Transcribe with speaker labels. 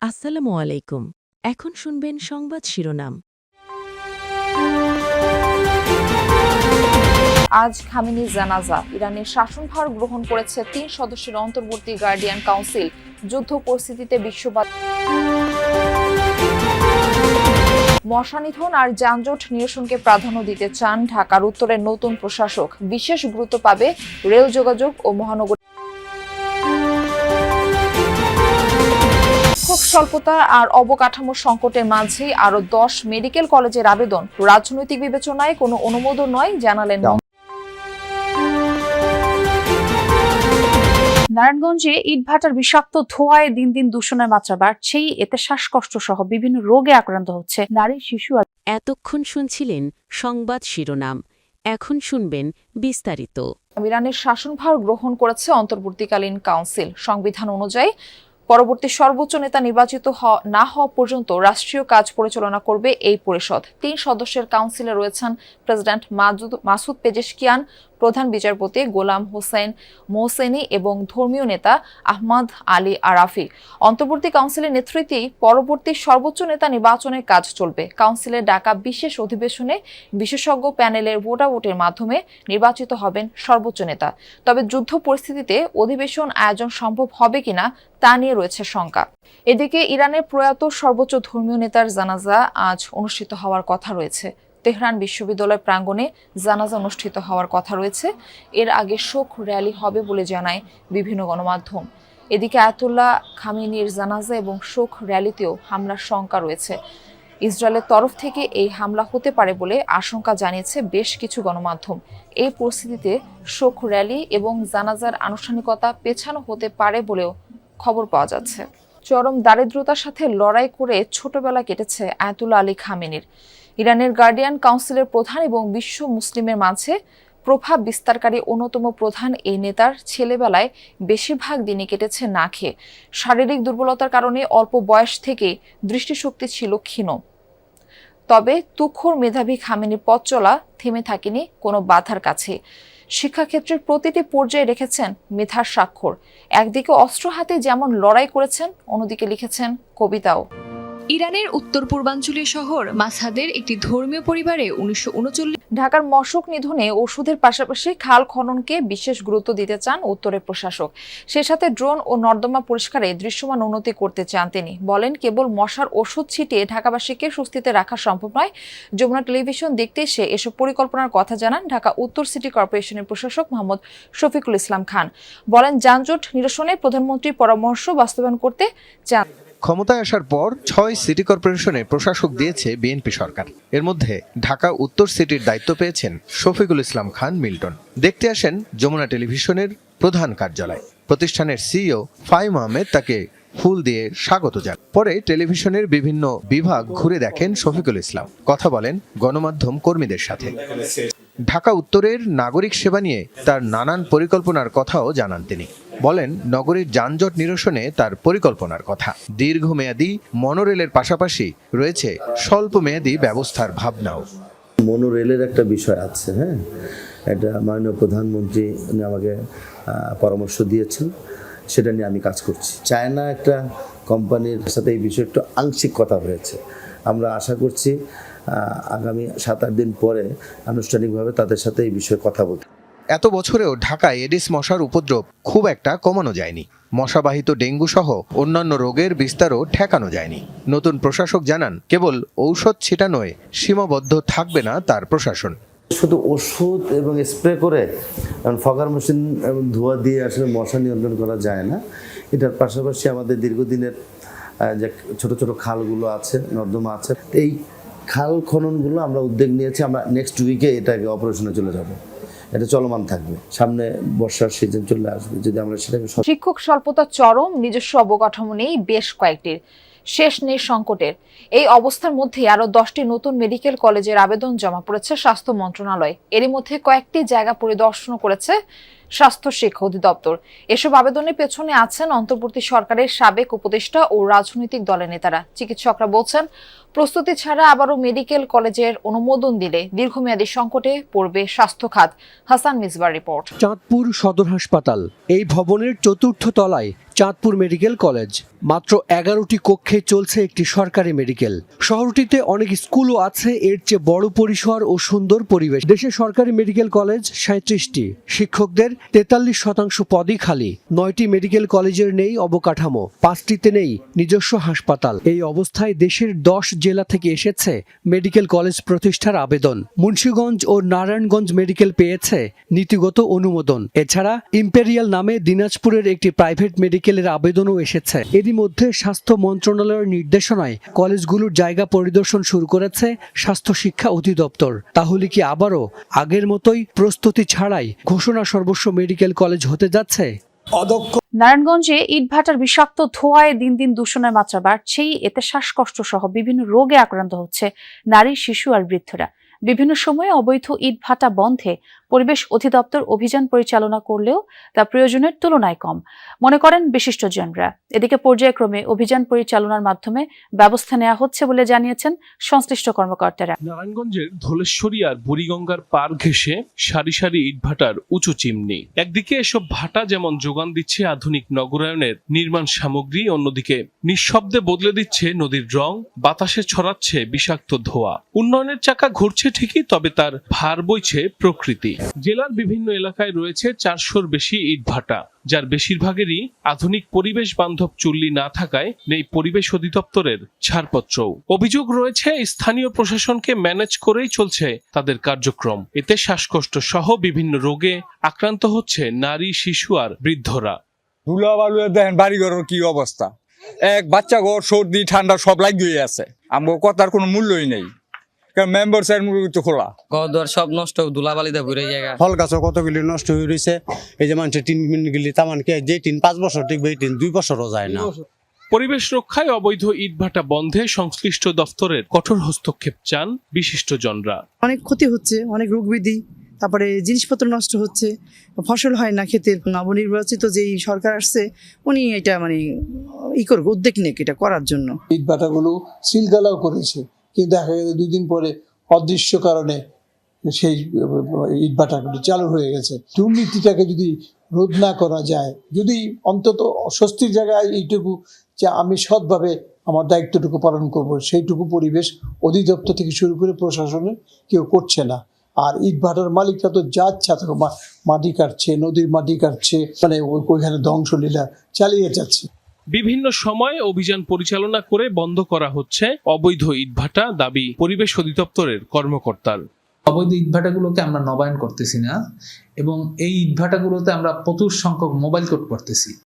Speaker 1: আসসালামু আলাইকুম। এখন শুনবেন সংবাদ শিরোনাম।
Speaker 2: আজ খামেনির জানাজা। ইরানের শাসনভার গ্রহণ করেছে ৩ সদস্যের অন্তর্বর্তী গার্ডিয়ান কাউন্সিল। যুদ্ধ পরিস্থিতিতে বিশ্ববাসী মশা নিধন আর যানজট নিরসনকে প্রাধান্য দিতে চান ঢাকার উত্তরের নতুন প্রশাসক। বিশেষ গুরুত্ব পাবে রেল যোগাযোগ ও মহানগর। শিক্ষক স্বল্পতা আর অবকাঠামো সংকটের মাঝে আরো ১০ মেডিকেল কলেজের আবেদন। রাজনৈতিক বিবেচনায় কোনো অনুমোদন নয়, জানালেন।
Speaker 3: নারায়ণগঞ্জে ইটভাটার বিষাক্ত ধোঁয়ায় দিন দিন দূষণের মাত্রা বাড়ছেই, এতে শ্বাসকষ্ট সহ বিভিন্ন রোগে আক্রান্ত হচ্ছে নারী, শিশু আর।
Speaker 1: এতক্ষণ শুনছিলেন সংবাদ শিরোনাম। এখন শুনবেন বিস্তারিত।
Speaker 2: ইরানের শাসনভার গ্রহণ করেছে অন্তর্বর্তীকালীন কাউন্সিল। সংবিধান অনুযায়ী পরবর্তী সর্বোচ্চ নেতা নির্বাচিত না হওয়া পর্যন্ত রাষ্ট্রীয় কাজ পরিচালনা করবে এই পরিষদ। ৩ সদস্যের কাউন্সিলে রয়েছেন প্রেসিডেন্ট মাসুদ পেজেশকিয়ান, প্রধান বিচারপতি গোলাম হোসেন মোহসেনি এবং ধর্মীয় নেতা আহমদ আলী আরাফি। অন্তর্বর্তী কাউন্সিলের নেতৃত্বেই পরবর্তী সর্বোচ্চ নেতা নির্বাচনের কাজ চলবে। কাউন্সিলের ডাকা বিশেষ অধিবেশনে বিশেষজ্ঞ প্যানেলের ভোটাভুটির মাধ্যমে নির্বাচিত হবেন সর্বোচ্চ নেতা। তবে যুদ্ধ পরিস্থিতিতে অধিবেশন আয়োজন সম্ভব হবে কিনা তা নিয়ে রয়েছে শঙ্কা। এদিকে ইরানের প্রয়াত সর্বোচ্চ ধর্মীয় নেতার জানাজা আজ অনুষ্ঠিত হওয়ার কথা রয়েছে। তেহরান বিশ্ববিদ্যালয় প্রাঙ্গণে জানাজা অনুষ্ঠিত হওয়ার কথা রয়েছে। এর আগে শোক র্যালি হবে বলে জানায় বিভিন্ন গণমাধ্যম। এদিকে আয়াতুল্লাহ খামেনির জানাজা এবং শোক র্যালিতেও হামলার শঙ্কা রয়েছে। ইসরায়েলের তরফ থেকে এই হামলা হতে পারে বলে আশঙ্কা জানিয়েছে বেশ কিছু গণমাধ্যম। এই পরিস্থিতিতে শোক র্যালি এবং জানাজার আনুষ্ঠানিকতা পেছানো হতে পারে বলেও খবর পাওয়া যাচ্ছে। চরম দারিদ্রতার সাথে লড়াই করে ছোটবেলা কেটেছে আয়াতুল্লাহ আলী খামেনির। ইরানের গার্ডিয়ান কাউন্সিলের প্রধান এবং বিশ্ব মুসলিমের মাঝে প্রভাব বিস্তারকারী অন্যতম প্রধান এই নেতার ছেলেবেলায় বেশিরভাগ দিনই কেটেছে না খেয়ে। শারীরিক দুর্বলতার কারণে অল্প বয়স থেকেই দৃষ্টিশক্তি ছিল ক্ষীণ। তবে তুখোড় মেধাবী খামেনির পথ চলা থেমে থাকেনি কোনো বাধার কাছে। শিক্ষাক্ষেত্রের প্রতিটি পর্যায়ে রেখেছেন মেধার স্বাক্ষর। একদিকে অস্ত্র হাতে যেমন লড়াই করেছেন, অন্যদিকে লিখেছেন কবিতাও।
Speaker 4: ইরানের উত্তর পূর্বাঞ্চলীয় শহর মাসহাদের একটি ধর্মীয় পরিবারে 1939
Speaker 2: ঢাকার মশক নিধনে ওষুধের পাশাপাশি খাল খননকে বিশেষ গুরুত্ব দিতে চান উত্তরের প্রশাসক। সে সাথে ড্রোন ও নর্দমা পরিষ্কারে দৃশ্যমান উন্নতি করতে চান তিনি। বলেন, কেবল মশার ওষুধ ছিটিয়ে ঢাকাবাসীকে স্বস্তিতে রাখা সম্ভব নয়। যমুনা টেলিভিশন দেখতে এসে এসব পরিকল্পনার কথা জানান ঢাকা উত্তর সিটি কর্পোরেশনের প্রশাসক মোহাম্মদ শফিকুল ইসলাম খান। বলেন, যানজট নিরসনে প্রধানমন্ত্রীর পরামর্শ বাস্তবায়ন করতে চান।
Speaker 5: ক্ষমতায় আসার পর ৬ সিটি কর্পোরেশনে প্রশাসক দিয়েছে বিএনপি সরকার। এর মধ্যে ঢাকা উত্তর সিটির দায়িত্ব পেয়েছেন শফিকুল ইসলাম খান মিল্টন। দেখতে আসেন যমুনা টেলিভিশনের প্রধান কার্যালয়। প্রতিষ্ঠানের সিইও ফাহিম আহমেদ তাকে ফুল দিয়ে স্বাগত জানান। পরে টেলিভিশনের বিভিন্ন বিভাগ ঘুরে দেখেন শফিকুল ইসলাম, কথা বলেন গণমাধ্যম কর্মীদের সাথে। ঢাকা উত্তরের নাগরিক সেবা নিয়ে তার নানান পরিকল্পনার কথাও জানান তিনি। বলেন, নগরীর যানজট নিরসনে তার পরিকল্পনার কথা। দীর্ঘমেয়াদী মনোরেলের পাশাপাশি রয়েছে স্বল্প মেয়াদী ব্যবস্থার ভাবনাও।
Speaker 6: মনোরেলের একটা বিষয় আছে, হ্যাঁ, এটা মাননীয় প্রধানমন্ত্রী আমাকে পরামর্শ দিয়েছেন, সেটা নিয়ে আমি কাজ করছি। চায়না একটা কোম্পানির সাথে এই বিষয়ে একটু আংশিক কথা হয়েছে। আমরা আশা করছি আগামী 7-8 দিন পরে আনুষ্ঠানিকভাবে তাদের সাথে এই বিষয়ে কথা বলতে।
Speaker 5: এত বছরেও ঢাকায় এডিস মশার উপদ্রব খুব একটা কমানো যায়নি। মশাবাহিত ডেঙ্গু সহ অন্যান্য রোগের বিস্তারও ঠেকানো যায়নি। নতুন প্রশাসক জানান, কেবল ঔষধ ছিটানোয় সীমাবদ্ধ থাকবে না তার প্রশাসন।
Speaker 6: শুধু ওষুধ এবং স্প্রে করে ফগার মেশিন এবং ধোঁয়া দিয়ে আসলে মশা নিয়ন্ত্রণ করা যায় না। এটার পাশাপাশি আমাদের দীর্ঘদিনের যে ছোট ছোট খালগুলো আছে, নর্দমা আছে, এই খাল খননগুলো আমরা উদ্যোগ নিয়েছি। আমরা নেক্সট উইকে এটাকে অপারেশনে চলে যাব। এটা চলমান থাকবে। সামনে বর্ষার সিজন চলে আসবে, যদি আমরা সেটাকে।
Speaker 2: শিক্ষক স্বল্পতা চরম, নিজস্ব অবকাঠামো নেই বেশ কয়েকটির, শেষ নেই সংকটের। এই অবস্থার মধ্যে আরো 10টি নতুন মেডিকেল কলেজের আবেদন জমা পড়েছে স্বাস্থ্য মন্ত্রণালয়। এরই মধ্যে কয়েকটি জায়গা পরিদর্শন করেছে স্বাস্থ্য শিক্ষা অধিদপ্তর। এসব আবেদনের পেছনে আছেন অন্তর্বর্তী সরকারের সাবেক উপদেষ্টা ও রাজনৈতিক দলের নেতারা। চিকিৎসকরা বলছেন, প্রস্তুতি ছাড়া আবারও মেডিকেল কলেজের অনুমোদন দিলে দীর্ঘমেয়াদী সংকটে পড়বে স্বাস্থ্য খাত। হাসান মিসবার রিপোর্ট।
Speaker 7: চাঁদপুর সদর হাসপাতাল এই ভবনের 4র্থ তলায় চাঁদপুর মেডিকেল কলেজ। মাত্র 11টি কক্ষে চলছে একটি সরকারি মেডিকেল। শহরটিতে অনেক স্কুলও আছে এর চেয়ে বড় পরিসর ও সুন্দর পরিবেশ। দেশে সরকারি মেডিকেল কলেজ 37টি, শিক্ষকদের 43% পদই খালি। 9টি মেডিকেল কলেজের নেই অবকাঠামো, 5টিতে নেই নিজস্ব হাসপাতাল। এই অবস্থায় দেশের 10 জেলা থেকে এসেছে মেডিকেল কলেজ প্রতিষ্ঠার আবেদন। মুন্সিগঞ্জ ও নারায়ণগঞ্জ মেডিকেল পেয়েছে নীতিগত অনুমোদন। এছাড়া ইম্পেরিয়াল নামে দিনাজপুরের একটি প্রাইভেট মেডিকেলের আবেদনও এসেছে। এরই মধ্যে স্বাস্থ্য মন্ত্রণালয়ের নির্দেশনায় কলেজগুলোর জায়গা পরিদর্শন শুরু করেছে স্বাস্থ্য শিক্ষা অধিদপ্তর। তাহলে কি আবারও আগের মতোই প্রস্তুতি ছাড়াই ঘোষণা সর্বস্ব মেডিকেল কলেজ হতে যাচ্ছে?
Speaker 3: নারায়ণগঞ্জে ইটভাটার বিষাক্ত ধোঁয়ায় দিন দিন দূষণের মাত্রা বাড়ছেই। এতে শ্বাসকষ্ট সহ বিভিন্ন রোগে আক্রান্ত হচ্ছে নারী, শিশু আর বৃদ্ধরা। বিভিন্ন সময়ে অবৈধ ইটভাটা বন্ধে পরিবেশ অধিদপ্তর অভিযান পরিচালনা করলেও তা প্রয়োজনের তুলনায় কম মনে করেন বিশিষ্টজনরা। এদিকে পর্যায়ক্রমে অভিযান পরিচালনার মাধ্যমে ব্যবস্থা নেওয়া হচ্ছে বলে জানিয়েছেন সংশ্লিষ্ট কর্মকর্তারা।
Speaker 8: নারায়ণগঞ্জের ধলেশ্বরী আর বুড়িগঙ্গার পার ঘেঁষে সারি সারি ইটভাটার উঁচু চিমনি। একদিকে এসব ভাটা যেমন যোগান দিচ্ছে আধুনিক নগরায়নের নির্মাণ সামগ্রী, অন্যদিকে নিঃশব্দে বদলে দিচ্ছে নদীর রং, বাতাসে ছড়াচ্ছে বিষাক্ত ধোঁয়া। উন্নয়নের চাকা ঘুরছে ঠিকই, তবে তার ভার বইছে প্রকৃতি। জেলার বিভিন্ন এলাকায় রয়েছে 400-র বেশি ইটভাটা, যার বেশিরভাগেরই আধুনিক পরিবেশ বান্ধব চুল্লি না থাকায় নেই পরিবেশ অধিদপ্তরের ছাড়পত্রও। অভিযোগ রয়েছে স্থানীয় প্রশাসনকে ম্যানেজ করেই চলছে তাদের কার্যক্রম। এতে শ্বাসকষ্ট সহ বিভিন্ন রোগে আক্রান্ত হচ্ছে নারী, শিশু আর বৃদ্ধরা।
Speaker 9: ধুলা বালু দেখেন বাড়িঘরের কি অবস্থা, এক বাচ্চা ঘর সর্দি ঠান্ডা সব লাগিয়ে আছে। আমার কথার কোনো মূল্যই নেই, কারণ মেম্বার সাইড মুরগি তো খোলা
Speaker 10: ঘর সব নষ্ট, ধুলাবালিতে ঘুরে জায়গা।
Speaker 11: ফল গাছও কতগুলি নষ্ট হয়ে রয়েছে। এই যে মানুষের টিন গিলি তামান কে যে টিন 5 বছর টিকবে, এই টিন 2 বছরও যায় না।
Speaker 8: পরিবেশ রক্ষায় অবৈধ ইটভাটা বন্ধে সংশ্লিষ্ট দফতরের কঠোর হস্তক্ষেপ চান বিশিষ্টজনরা।
Speaker 12: অনেক ক্ষতি হচ্ছে, অনেক রোগ ব্যাধি, তারপরে জিনিসপত্র নষ্ট হচ্ছে, ফসল হয় না ক্ষেতের। নবনির্বাচিত যেই সরকার আসছে উনি এটা করবে, উদ্যোগ নেক এটা করার জন্য।
Speaker 13: ইটভাটাগুলো সিলগালাও করেছে, কিন্তু দেখা গেছে 2 দিন পরে অদৃশ্য কারণে সেই ইটভাটাগুলি চালু হয়ে গেছে। দুর্নীতিটাকে যদি রোধ না করা যায়, যদি অন্তত স্বস্তির জায়গায় এইটুকু যে আমি সৎভাবে আমার দায়িত্বটুকু পালন করব, সেইটুকু পরিবেশ অধিদপ্তর থেকে শুরু করে প্রশাসনের কেউ করছে না। আর ইটভাটার মালিকরা তো যা ইচ্ছা মাটি কাটছে, নদীর মাটি কাটছে, ওইখানে ধ্বংসলীলা চালিয়ে যাচ্ছে।
Speaker 8: বিভিন্ন সময় অভিযান পরিচালনা করে বন্ধ করা হচ্ছে অবৈধ ইটভাটা, দাবি পরিবেশ অধিদপ্তরের কর্মকর্তার।
Speaker 14: অবৈধ ইটভাটাগুলোকে আমরা নবায়ন করতেছি না এবং এই ইটভাটাগুলোতে আমরা প্রচুর সংখ্যক মোবাইল কোড করতেছি।